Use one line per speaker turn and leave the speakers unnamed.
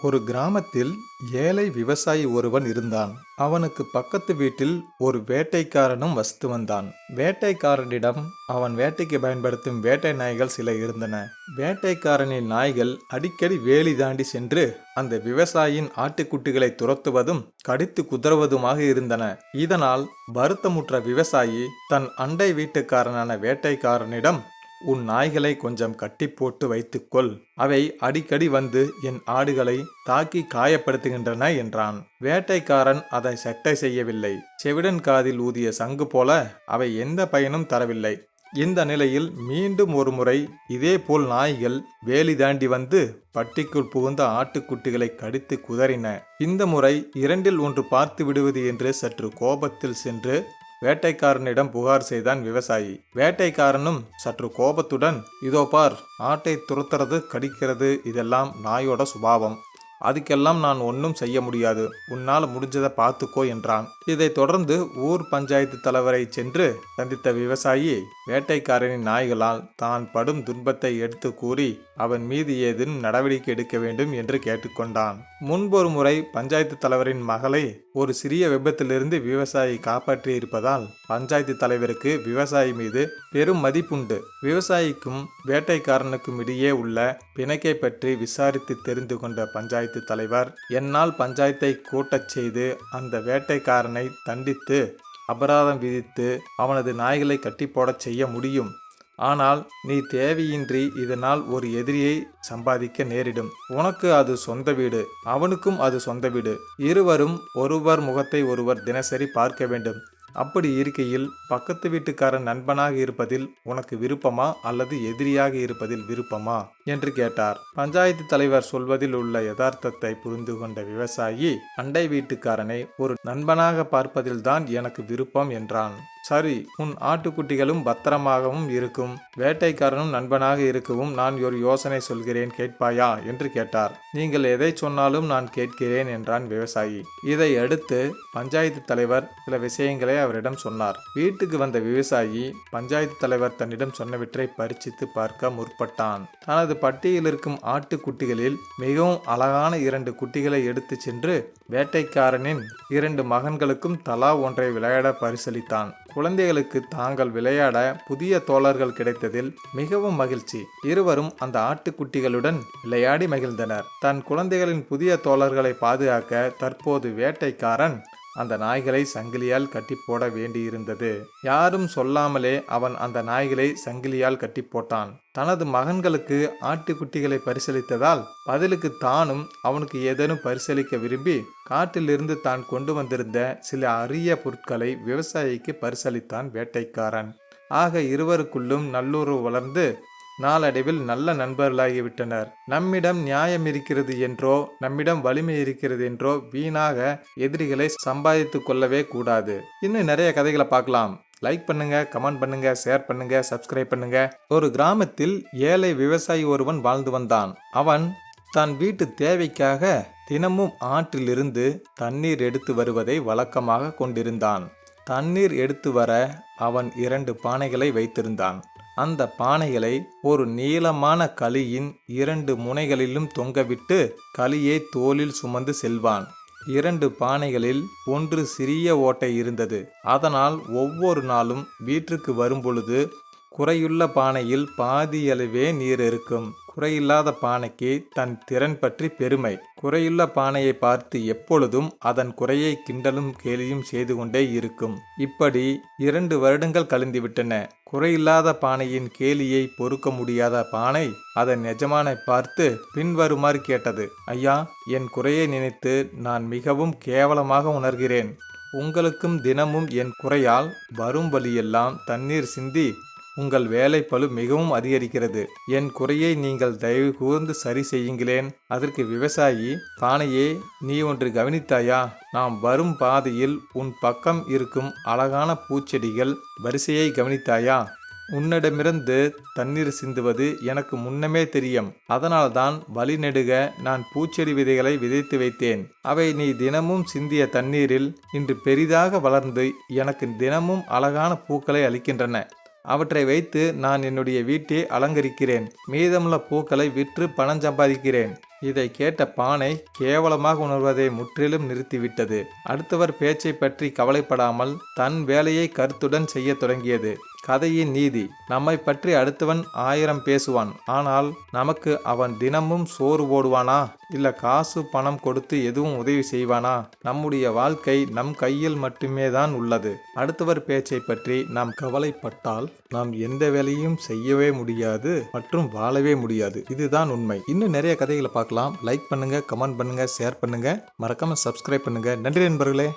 ஒரு கிராமத்தில் ஏழை விவசாயி ஒருவன் இருந்தான். அவனுக்கு பக்கத்து வீட்டில் ஒரு வேட்டைக்காரனும் வசித்து வந்தான். வேட்டைக்காரனிடம் அவன் வேட்டைக்கு பயன்படுத்தும் வேட்டை நாய்கள் சில இருந்தன. வேட்டைக்காரனின் நாய்கள் அடிக்கடி வேலி தாண்டி சென்று அந்த விவசாயியின் ஆட்டுக்குட்டிகளை துரத்துவதும் கடித்து குதறுவதுமாக இருந்தன. இதனால் வருத்தமுற்ற விவசாயி தன் அண்டை வீட்டுக்காரனான வேட்டைக்காரனிடம், உன் நாய்களை கொஞ்சம் கட்டி போட்டு வைத்துக்கொள், அவை அடிக்கடி வந்து என் ஆடுகளை தாக்கி காயப்படுத்துகின்றன என்றான். வேட்டைக்காரன் அதை சட்டை செய்யவில்லை. செவிடன் காதில் ஊதிய சங்கு போல அவை எந்த பயனும் தரவில்லை. இந்த நிலையில் மீண்டும் ஒரு முறை இதேபோல் நாய்கள் வேலி தாண்டி வந்து பட்டிக்குள் புகுந்த ஆட்டுக்குட்டிகளை கடித்து குதறின. இந்த முறை இரண்டில் ஒன்று பார்த்து விடுவது என்று சற்று கோபத்தில் சென்று வேட்டைக்காரனிடம் புகார் செய்தான் விவசாயி. வேட்டைக்காரனும் சற்று கோபத்துடன், இதோ பார், ஆட்டை துரத்துறது கடிக்கிறது இதெல்லாம் நாயோட சுபாவம், அதுக்கெல்லாம் நான் ஒன்றும் செய்ய முடியாது, உன்னால் முடிஞ்சதை பார்த்துக்கோ என்றான். இதைத் தொடர்ந்து ஊர் பஞ்சாயத்து தலைவரை சென்று சந்தித்த விவசாயி வேட்டைக்காரனின் நாய்களால் தான் படும் துன்பத்தை எடுத்து கூறி அவன் மீது ஏதேனும் நடவடிக்கை எடுக்க வேண்டும் என்று கேட்டுக்கொண்டான். முன்பொரு முறை பஞ்சாயத்து தலைவரின் மகளை ஒரு சிறிய விபத்திலிருந்து விவசாயி காப்பாற்றி இருப்பதால் பஞ்சாயத்து தலைவருக்கு விவசாயி மீது பெரும் மதிப்புண்டு. விவசாயிக்கும் வேட்டைக்காரனுக்கும் இடையே உள்ள பிணக்கை பற்றி விசாரித்து தெரிந்து கொண்ட பஞ்சாயத்து தலைவர், என்னால் பஞ்சாயத்தை கூட்டச் செய்து அந்த வேட்டைக்காரனை தண்டித்து அபராதம் விதித்து அவனது நாய்களை கட்டி போடச் செய்ய முடியும். ஆனால் நீ தேவையின்றி இதனால் ஒரு எதிரியை சம்பாதிக்க நேரிடும். உனக்கு அது சொந்த வீடு, அவனுக்கும் அது சொந்த வீடு. இருவரும் ஒருவர் முகத்தை ஒருவர் தினசரி பார்க்க வேண்டும். அப்படி இருக்கையில் பக்கத்து வீட்டுக்காரன் நண்பனாக இருப்பதில் உனக்கு விருப்பமா அல்லது எதிரியாக இருப்பதில் விருப்பமா என்று கேட்டார். பஞ்சாயத்து தலைவர் சொல்வதில் உள்ள யதார்த்தத்தை புரிந்து கொண்ட விவசாயி அண்டை வீட்டுக்காரனை ஒரு நண்பனாக பார்ப்பதில்தான் எனக்கு விருப்பம் என்றான். சரி, உன் ஆட்டுக்குட்டிகளும் பத்திரமாகவும் இருக்கும், வேட்டைக்காரனும் நண்பனாக இருக்கவும் நான் ஒரு யோசனை சொல்கிறேன், கேட்பாயா என்று கேட்டார். நீங்கள் எதை சொன்னாலும் நான் கேட்கிறேன் என்றான் விவசாயி. இதை அடுத்து பஞ்சாயத்து தலைவர் சில விஷயங்களை அவரிடம் சொன்னார். வீட்டுக்கு வந்த விவசாயி பஞ்சாயத்து தலைவர் தன்னிடம் சொன்னவற்றை பரீட்சித்து பார்க்க முற்பட்டான். தனது பட்டியில் இருக்கும் ஆட்டுக்குட்டிகளில் மிகவும் அழகான 2 குட்டிகளை எடுத்து சென்று வேட்டைக்காரனின் 2 மகன்களுக்கும் தலா ஒன்றை விளையாட பரிசளித்தான். குழந்தைகளுக்கு தாங்கள் விளையாட புதிய தோழர்கள் கிடைத்ததில் மிகவும் மகிழ்ச்சி. இருவரும் அந்த ஆட்டுக்குட்டிகளுடன் விளையாடி மகிழ்ந்தனர். தன் குழந்தைகளின் புதிய தோழர்களை பாதுகாக்க தற்போது வேட்டைக்காரன் அந்த நாய்களை சங்கிலியால் கட்டி போட வேண்டியிருந்தது. யாரும் சொல்லாமலே அவன் அந்த நாய்களை சங்கிலியால் கட்டி போட்டான். தனது மகன்களுக்கு ஆட்டுக்குட்டிகளை பரிசளித்ததால் பதிலுக்கு தானும் அவனுக்கு ஏதேனும் பரிசளிக்க விரும்பி காட்டிலிருந்து தான் கொண்டு வந்திருந்த சில அரிய பொருட்களை விவசாயிக்கு பரிசளித்தான் வேட்டைக்காரன். ஆக இருவருக்குள்ளும் நல்லுறவு வளர்ந்து நாளடைவில் நல்ல நண்பர்களாகிவிட்டனர். நம்மிடம் நியாயம் இருக்கிறது என்றோ நம்மிடம் வலிமை இருக்கிறது என்றோ வீணாக எதிரிகளை சம்பாதித்து கொள்ளவே கூடாது. இன்னும் நிறைய கதைகளை பார்க்கலாம். லைக் பண்ணுங்க, கமெண்ட் பண்ணுங்க, ஷேர் பண்ணுங்க, சப்ஸ்கிரைப் பண்ணுங்க. ஒரு கிராமத்தில் ஏழை விவசாயி ஒருவன் வாழ்ந்து வந்தான். அவன் தன் வீட்டு தேவைக்காக தினமும் ஆற்றிலிருந்து தண்ணீர் எடுத்து வருவதை வழக்கமாக கொண்டிருந்தான். தண்ணீர் எடுத்து வர அவன் 2 பானைகளை வைத்திருந்தான். அந்த பானைகளை ஒரு நீளமான களியின் 2 முனைகளிலும் தொங்கவிட்டு களியை தோளில் சுமந்து செல்வான். 2 பானைகளில் ஒன்று சிறிய ஓட்டை இருந்தது. அதனால் ஒவ்வொரு நாளும் வீட்டிற்கு வரும்பொழுது குறையுள்ள பானையில் பாதியளவே நீர் இருக்கும். குறையில்லாத பானைக்கு தன் திறன் பற்றி பெருமை. குறையுள்ள பானையை பார்த்து எப்பொழுதும் அதன் குறையை கிண்டலும் கேலியும் செய்து கொண்டே இருக்கும். இப்படி 2 வருடங்கள் கழிந்துவிட்டன. குறையில்லாத பானையின் கேலியை பொறுக்க முடியாத பானை அதன் எஜமானை பார்த்து பின்வருமாறு கேட்டது. ஐயா, என் குறையை நினைத்து நான் மிகவும் கேவலமாக உணர்கிறேன். உங்களுக்கும் தினமும் என் குறையால் வரும் வழியெல்லாம் தண்ணீர் சிந்தி உங்கள் வேலைப்பளு மிகவும் அதிகரிக்கிறது. என் குறையை நீங்கள் தயவு கூர்ந்து சரி செய்யுங்களேன். அதற்கு விவசாயி, பானையே, நீ ஒன்று கவனித்தாயா? நாம் வரும் பாதையில் உன் பக்கம் இருக்கும் அழகான பூச்செடிகள் வரிசையை கவனித்தாயா? உன்னிடமிருந்து தண்ணீர் சிந்துவது எனக்கு முன்னமே தெரியும். அதனால்தான் வழி நெடுக நான் பூச்செடி விதைகளை விதைத்து வைத்தேன். அவை நீ தினமும் சிந்திய தண்ணீரில் இன்று பெரிதாக வளர்ந்து எனக்கு தினமும் அழகான பூக்களை அளிக்கின்றன. அவற்றை வைத்து நான் என்னுடைய வீட்டை அலங்கரிக்கிறேன். மீதமுள்ள பூக்களை விற்று பணம் சம்பாதிக்கிறேன். இதை கேட்ட பானை கேவலமாக உணர்வதை முற்றிலும் நிறுத்திவிட்டது. அடுத்தவர் பேச்சை பற்றி கவலைப்படாமல் தன் வேலையை கருத்துடன் செய்ய தொடங்கியது. கதையின் நீதி: நம்மை பற்றி அடுத்தவன் 1000 பேசுவான், ஆனால் நமக்கு அவன் தினமும் சோறு போடுவானா, இல்ல காசு பணம் கொடுத்து எதுவும் உதவி செய்வானா? நம்முடைய வாழ்க்கை நம் கையில் மட்டுமே தான் உள்ளது. அடுத்தவர் பேச்சை பற்றி நாம் கவலைப்பட்டால் நாம் எந்த வேலையும் செய்யவே முடியாது மற்றும் வாழவே முடியாது. இதுதான் உண்மை. இன்னும் நிறைய கதைகளை பார்க்கலாம். லைக் பண்ணுங்க, கமெண்ட் பண்ணுங்க, ஷேர் பண்ணுங்க, மறக்காம சப்ஸ்கிரைப் பண்ணுங்க. நன்றி நண்பர்களே.